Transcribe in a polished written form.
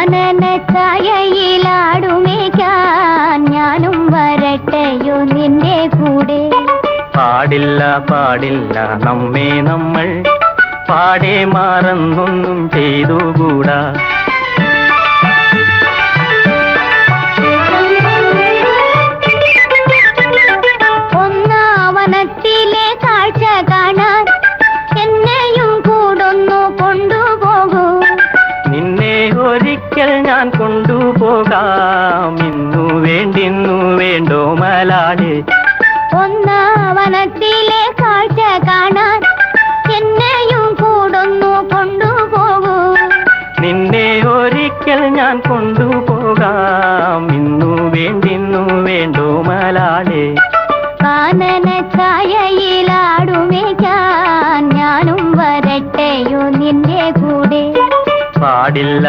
കാനന ഛായയിലാടുമേക്കാൻ ഞാനും വരട്ടെയോ നിന്റെ കൂടെ. പാടില്ല പാടില്ല നമ്മെ നമ്മൾ പാടെ മാറന്നൊന്നും ചെയ്തുകൂടാ. ഒന്നാവനത്തിലെ കാഴ്ച കാണാൻ എന്നെയും കൂടൊന്നു കൊണ്ടുപോകൂ. നിന്നെ ഒരിക്കൽ ഞാൻ കൊണ്ടുപോകാം, ഇന്നു വേണ്ടിന്നു വേണ്ടോ മലാളെ. ഒന്നാവനത്തിലെ കാഴ്ച കാണാൻ എന്നെയും കൂടൊന്നു കൊണ്ടുപോകൂ. നിന്നെ ഒരിക്കൽ ഞാൻ കൊണ്ടുപോകാം, ഇന്നു വേണ്ടിന്നു വേണ്ടോ മലാളെ. കാനന ഛായയിലാടുമേക്കാൻ ഞാനും വരട്ടെയോ നിന്റെ കൂടെ. പാടില്ല